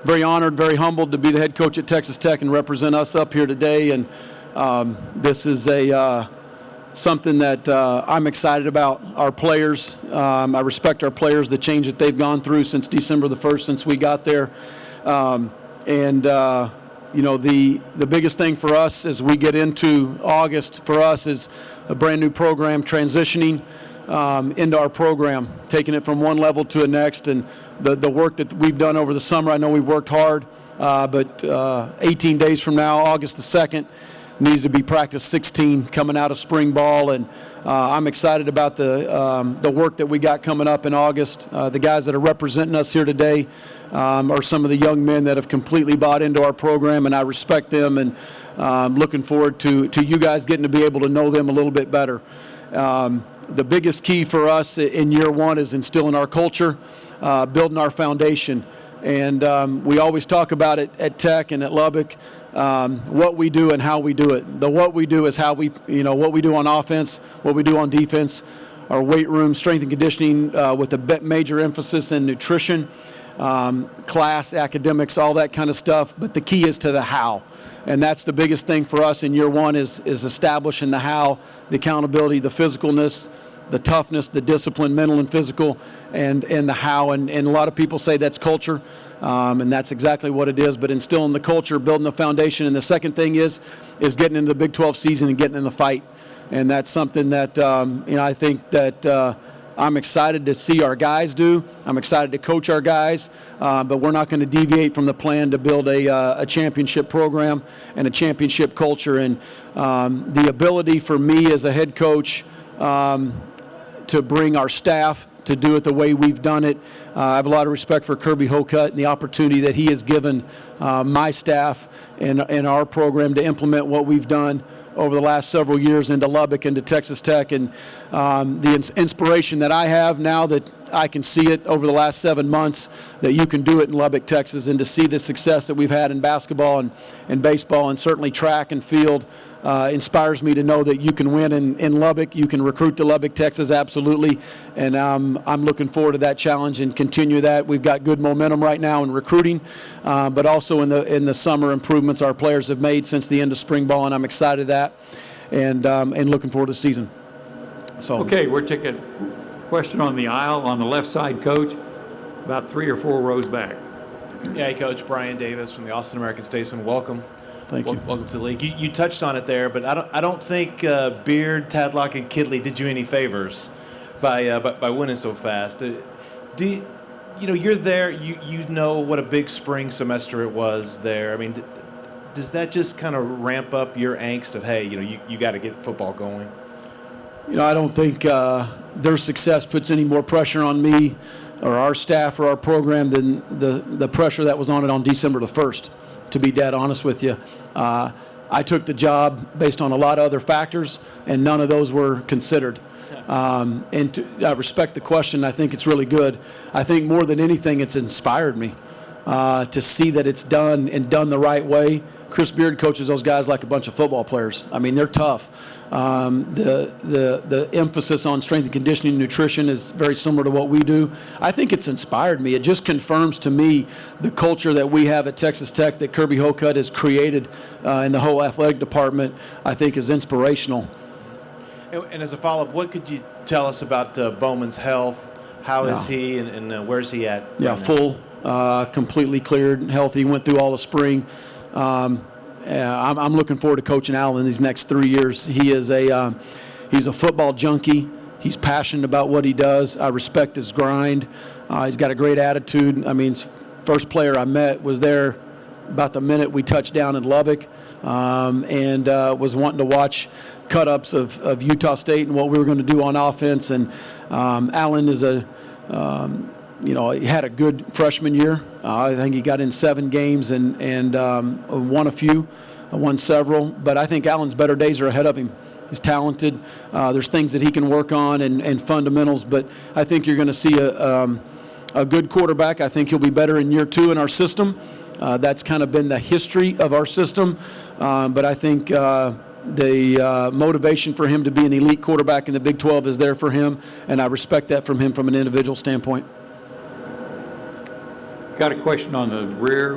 very honored, very humbled to be the head coach at Texas Tech and represent us up here today. And this is something that I'm excited about. Our players, I respect our players, the change that they've gone through since December the 1st, since we got there. You know, the biggest thing for us as we get into August for us is a brand new program transitioning into our program, taking it from one level to the next. And the work that we've done over the summer, I know we've worked hard, but 18 days from now, August the 2nd, needs to be practice 16 coming out of spring ball. And I'm excited about the work that we got coming up in August. The guys that are representing us here today are some of the young men that have completely bought into our program, and I respect them, and looking forward to you guys getting to be able to know them a little bit better. The biggest key for us in year one is instilling our culture, building our foundation. And we always talk about it at Tech and at Lubbock, what we do and how we do it. The what we do is how we, what we do on offense, what we do on defense, our weight room, strength and conditioning with a major emphasis in nutrition, class, academics, all that kind of stuff. But the key is to the how. And that's the biggest thing for us in year one is establishing the how, the accountability, the physicalness, the toughness, the discipline, mental and physical, and the how. And a lot of people say that's culture, and that's exactly what it is. But instilling the culture, building the foundation. And the second thing is getting into the Big 12 season and getting in the fight. And that's something that, I think that I'm excited to see our guys do. I'm excited to coach our guys, but we're not going to deviate from the plan to build a championship program and a championship culture. And the ability for me as a head coach to bring our staff to do it the way we've done it. I have a lot of respect for Kirby Hocutt and the opportunity that he has given my staff and our program to implement what we've done over the last several years into Lubbock and to Texas Tech. And the inspiration that I have now that I can see it over the last 7 months that you can do it in Lubbock, Texas, and to see the success that we've had in basketball and baseball and certainly track and field inspires me to know that you can win in Lubbock. You can recruit to Lubbock, Texas, absolutely. And I'm looking forward to that challenge and continue that. We've got good momentum right now in recruiting, but also in the summer improvements our players have made since the end of spring ball, and I'm excited that and looking forward to the season. So. Okay, we're taking a question on the aisle on the left side, Coach, about 3 or 4 rows back. Yeah, hey, Coach, Brian Davis from the Austin American-Statesman. Welcome. Thank you. Welcome to the league. You touched on it there, but I don't think Beard, Tadlock, and Kidley did you any favors by winning so fast. You're there. You know what a big spring semester it was there. I mean, does that just kind of ramp up your angst of, hey, you got to get football going? I don't think their success puts any more pressure on me or our staff or our program than the pressure that was on it on December the 1st, to be dead honest with you. I took the job based on a lot of other factors, and none of those were considered. I respect the question. I think it's really good. I think more than anything, it's inspired me to see that it's done and done the right way. Chris Beard coaches those guys like a bunch of football players. I mean, they're tough. The emphasis on strength and conditioning and nutrition is very similar to what we do. I think it's inspired me. It just confirms to me the culture that we have at Texas Tech that Kirby Hocutt has created in the whole athletic department, I think is inspirational. And as a follow-up, what could you tell us about Bowman's health? How is he and where's he at? Yeah, full, completely cleared, healthy, went through all the spring. I'm looking forward to coaching Allen these next 3 years. He's a football junkie. He's passionate about what he does. I respect his grind. He's got a great attitude. I mean, first player I met was there about the minute we touched down in Lubbock, and was wanting to watch cut-ups of Utah State and what we were going to do on offense. And Allen is he had a good freshman year. I think he got in 7 games and won a few, won several. But I think Allen's better days are ahead of him. He's talented. There's things that he can work on and fundamentals. But I think you're going to see a good quarterback. I think he'll be better in year 2 in our system. That's kind of been the history of our system. But I think the motivation for him to be an elite quarterback in the Big 12 is there for him, and I respect that from him from an individual standpoint. Got a question on the rear,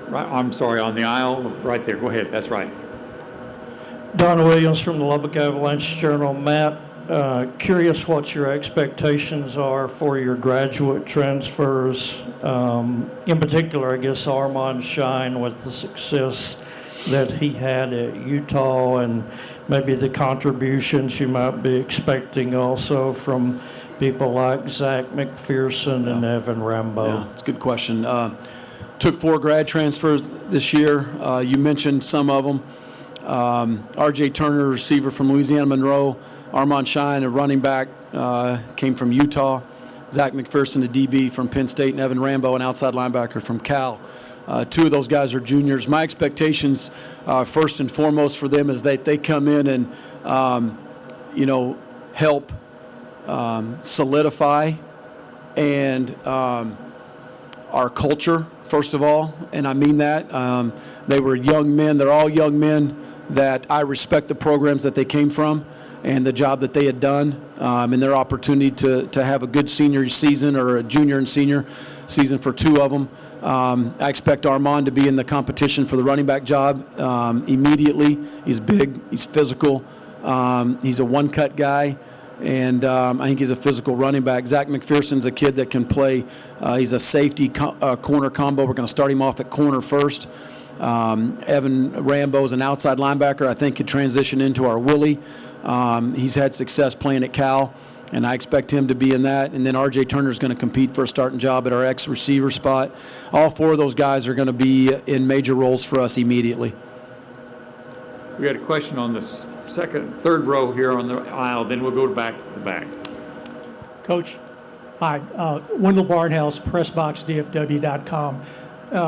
right, I'm sorry, on the aisle, right there. Go ahead, that's right. Don Williams from the Lubbock Avalanche Journal. Matt, curious what your expectations are for your graduate transfers. In particular, I guess Armand Shine, with the success that he had at Utah, and maybe the contributions you might be expecting also from people like Zach McPherson and Evan Rambo. Yeah, it's a good question. Took 4 grad transfers this year. You mentioned some of them. R.J. Turner, receiver from Louisiana Monroe. Armand Shine, a running back, came from Utah. Zach McPherson, a DB from Penn State, and Evan Rambo, an outside linebacker from Cal. 2 of those guys are juniors. My expectations, first and foremost for them, is that they come in and, help solidify and our culture, first of all, and I mean that. They were young men. They're all young men that I respect the programs that they came from and the job that they had done, and their opportunity to have a good senior season or a junior and senior season for 2 of them. I expect Armand to be in the competition for the running back job immediately. He's big. He's physical. He's a one-cut guy. And I think he's a physical running back. Zach McPherson's a kid that can play. He's a safety corner combo. We're going to start him off at corner first. Evan Rambo is an outside linebacker. I think could transition into our Willie. He's had success playing at Cal, and I expect him to be in that. And then R.J. Turner is going to compete for a starting job at our ex-receiver spot. All 4 of those guys are going to be in major roles for us immediately. We got a question on the third row here on the aisle, then we'll go back to the back. Coach, hi. Wendell Barnhouse, PressBoxDFW.com.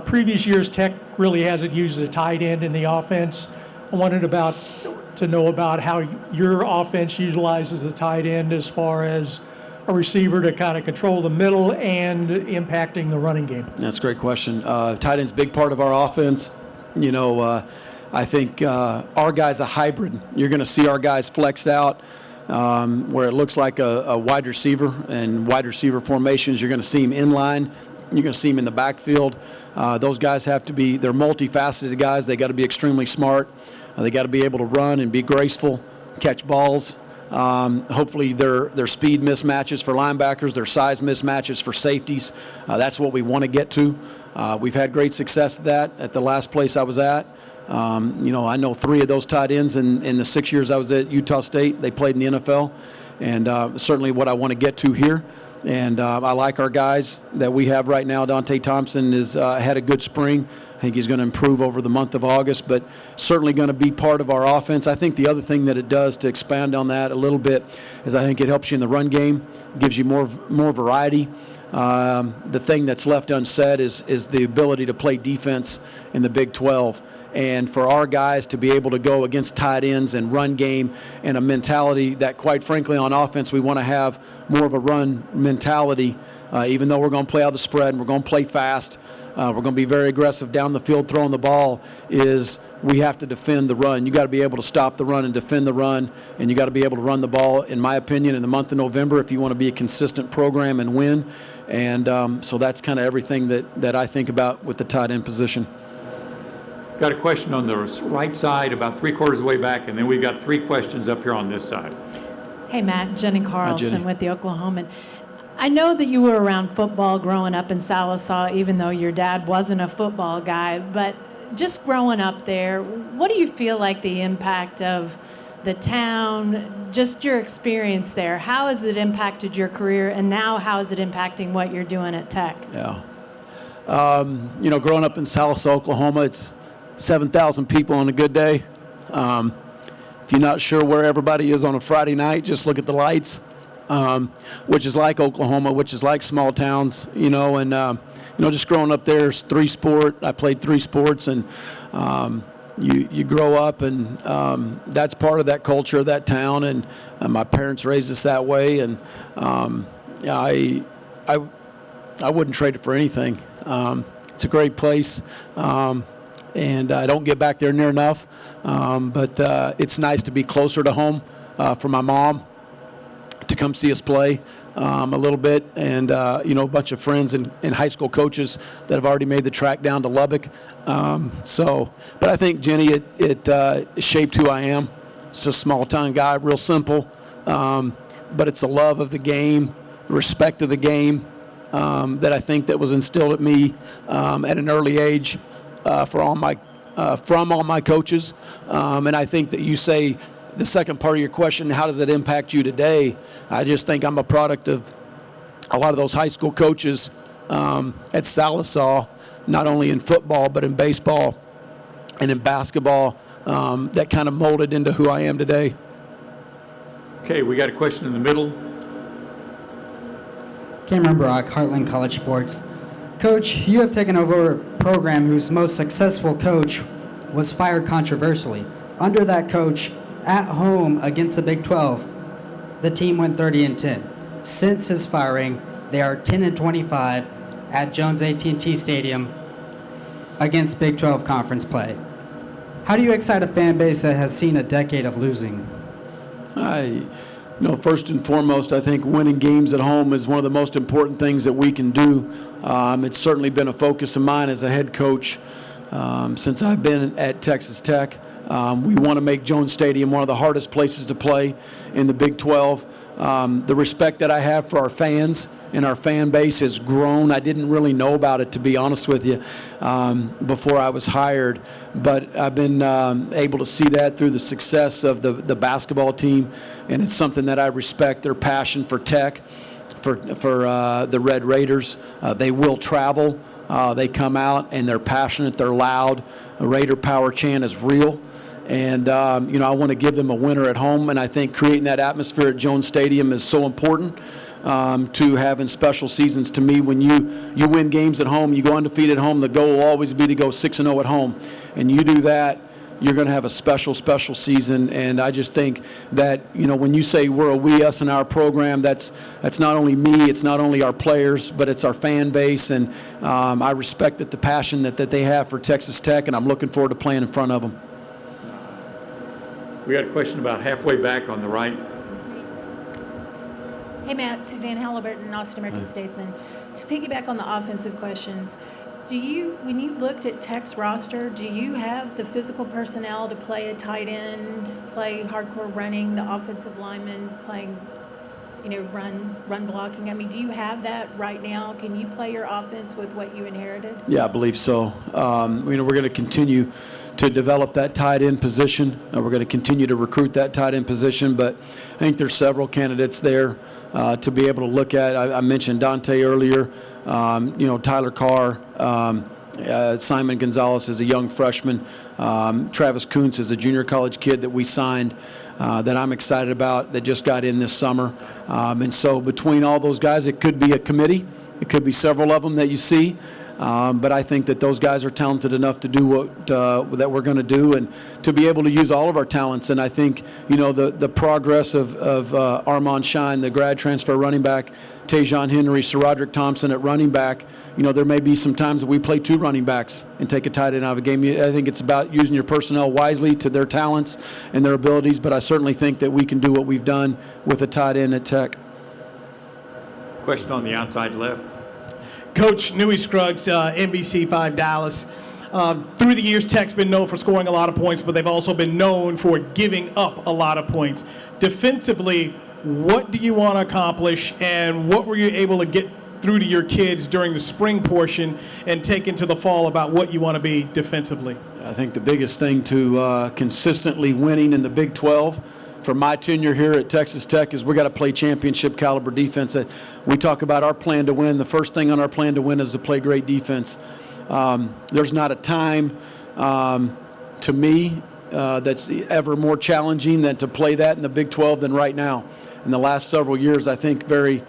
Previous years, Tech really hasn't used a tight end in the offense. I wanted to know about how your offense utilizes the tight end as far as a receiver to kind of control the middle and impacting the running game. That's a great question. Tight end's a big part of our offense. I think our guy's a hybrid. You're going to see our guys flexed out where it looks like a wide receiver, and wide receiver formations, you're going to see him in line. You're going to see him in the backfield. Those guys have to be, they're multifaceted guys. They got to be extremely smart. They got to be able to run and be graceful, catch balls. Hopefully their speed mismatches for linebackers, their size mismatches for safeties. That's what we want to get to. We've had great success at that at the last place I was at. I know 3 of those tight ends in the 6 years I was at Utah State. They played in the NFL, and certainly what I want to get to here. And I like our guys that we have right now. Dante Thompson has had a good spring. I think he's going to improve over the month of August, but certainly going to be part of our offense. I think the other thing that it does, to expand on that a little bit, is I think it helps you in the run game, gives you more variety. The thing that's left unsaid is the ability to play defense in the Big 12. And for our guys to be able to go against tight ends and run game and a mentality that, quite frankly, on offense, we want to have more of a run mentality, even though we're going to play out the spread and we're going to play fast. We're going to be very aggressive down the field throwing the ball. Is we have to defend the run. You got to be able to stop the run and defend the run, and you got to be able to run the ball, in my opinion, in the month of November if you want to be a consistent program and win. And so that's kind of everything that I think about with the tight end position. Got a question on the right side, about 3/4 of the way back, and then we've got 3 questions up here on this side. Hey, Matt. Jenny Carlson Jenny. with the Oklahoman. I know that you were around football growing up in Sallisaw, even though your dad wasn't a football guy. But just growing up there, what do you feel like the impact of the town, just your experience there? How has it impacted your career, and now how is it impacting what you're doing at Tech? Yeah. Growing up in Sallisaw, Oklahoma, it's 7,000 people on a good day. If you're not sure where everybody is on a Friday night, just look at the lights, which is like Oklahoma, which is like small towns, and just growing up there, I played 3 sports, and you grow up, and that's part of that culture of that town, and my parents raised us that way, and I wouldn't trade it for anything. It's a great place. And I don't get back there near enough, but it's nice to be closer to home for my mom to come see us play. a little bit, and a bunch of friends and high school coaches that have already made the track down to Lubbock. But I think, Jenny, it shaped who I am. It's a small town guy, real simple, but it's a love of the game, respect of the game that I think that was instilled at me at an early age from all my coaches. And I think that you say the second part of your question, how does it impact you today? I just think I'm a product of a lot of those high school coaches at Sallisaw, not only in football but in baseball and in basketball, that kind of molded into who I am today. Okay, we got a question in the middle. Cameron Brock, Heartland College Sports. Coach, you have taken over a program whose most successful coach was fired controversially. Under that coach, at home against the Big 12, the team went 30-10. Since his firing, they are 10-25 at Jones AT&T Stadium against Big 12 conference play. How do you excite a fan base that has seen a decade of losing? First and foremost, I think winning games at home is one of the most important things that we can do. It's certainly been a focus of mine as a head coach since I've been at Texas Tech. We want to make Jones Stadium one of the hardest places to play in the Big 12. The respect that I have for our fans and our fan base has grown. I didn't really know about it, to be honest with you, before I was hired. But I've been able to see that through the success of the basketball team, and it's something that I respect, their passion for Tech, for the Red Raiders. They will travel. They come out, and they're passionate. They're loud. The Raider Power chant is real. And, I want to give them a winner at home, and I think creating that atmosphere at Jones Stadium is so important to having special seasons. To me, when you win games at home, you go undefeated at home, the goal will always be to go 6-0 at home. And you do that, you're going to have a special season. And I just think that, when you say we're a we, us, and our program, that's not only me, it's not only our players, but it's our fan base. And I respect the passion that they have for Texas Tech, and I'm looking forward to playing in front of them. We got a question about halfway back on the right. Hey, Matt, Suzanne Halliburton, Austin American Statesman. To piggyback on the offensive questions, when you looked at Tech's roster, do you have the physical personnel to play a tight end, play hardcore running, the offensive lineman playing, run blocking? I mean, do you have that right now? Can you play your offense with what you inherited? Yeah, I believe so. We're going to continue to develop that tight end position. We're going to continue to recruit that tight end position, but I think there's several candidates there to be able to look at. I mentioned Dante earlier. Tyler Carr, Simon Gonzalez is a young freshman. Travis Kuntz is a junior college kid that we signed that I'm excited about that just got in this summer. And so between all those guys, it could be a committee. It could be several of them that you see. But I think that those guys are talented enough to do what that we're going to do and to be able to use all of our talents. And I think, the progress of Armand Shine, the grad transfer running back, Tajon Henry, Sir Roderick Thompson at running back, there may be some times that we play two running backs and take a tight end out of a game. I think it's about using your personnel wisely to their talents and their abilities, but I certainly think that we can do what we've done with a tight end at Tech. Question on the outside left. Coach Newey Scruggs, NBC5 Dallas. Through the years, Tech's been known for scoring a lot of points, but they've also been known for giving up a lot of points. Defensively, what do you want to accomplish, and what were you able to get through to your kids during the spring portion and take into the fall about what you want to be defensively? I think the biggest thing to consistently winning in the Big 12 for my tenure here at Texas Tech is we got to play championship caliber defense. We talk about our plan to win. The first thing on our plan to win is to play great defense. There's not a time to me that's ever more challenging than to play that in the Big 12 than right now. In the last several years, I think very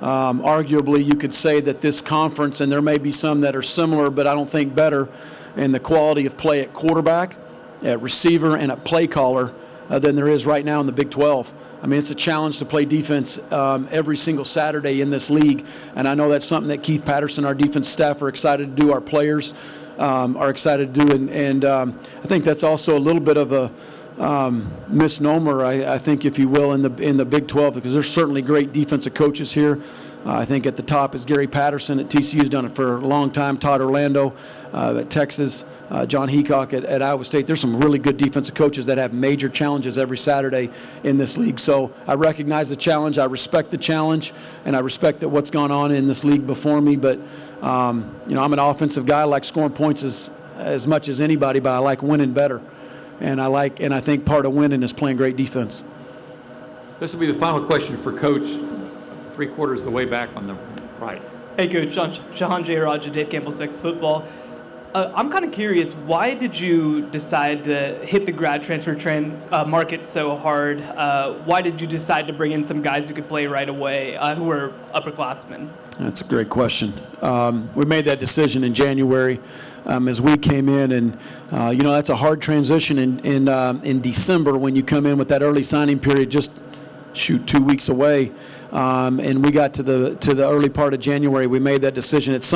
arguably you could say that this conference, and there may be some that are similar, but I don't think better, in the quality of play at quarterback, at receiver, and at play caller than there is right now in the Big 12. I mean, it's a challenge to play defense every single Saturday in this league, and I know that's something that Keith Patterson, our defense staff, are excited to do. Our players are excited to do, and I think that's also a little bit of misnomer, I think, if you will, in the Big 12, because there's certainly great defensive coaches here. I think at the top is Gary Patterson at TCU's done it for a long time. Todd Orlando at Texas, John Heacock at Iowa State. There's some really good defensive coaches that have major challenges every Saturday in this league. So I recognize the challenge, I respect the challenge, and I respect that what's gone on in this league before me. But I'm an offensive guy. I like scoring points as much as anybody, but I like winning better. And I think part of winning is playing great defense. This will be the final question for Coach, 3/4 of the way back on the right. Hey, Coach. Shahan J. Raja, Dave Campbell 6 Football. I'm kind of curious, why did you decide to hit the grad transfer market so hard? Why did you decide to bring in some guys who could play right away, who were upperclassmen? That's a great question. We made that decision in January as we came in, and that's a hard transition in December when you come in with that early signing period, just 2 weeks away. And we got to the early part of January. We made that decision. It's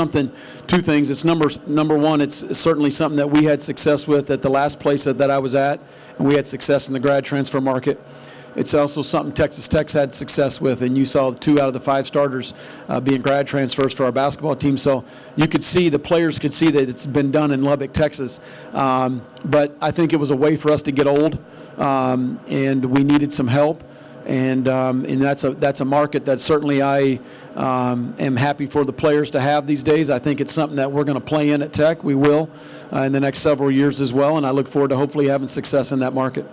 two things. It's number one, it's certainly something that we had success with at the last place that I was at, and we had success in the grad transfer market. It's also something Texas Tech's had success with, and you saw 2 out of the 5 starters being grad transfers for our basketball team. So you could see, the players could see that it's been done in Lubbock, Texas. But I think it was a way for us to get old, and we needed some help. And that's a market that certainly I am happy for the players to have these days. I think it's something that we're going to play in at Tech. We will in the next several years as well, and I look forward to hopefully having success in that market.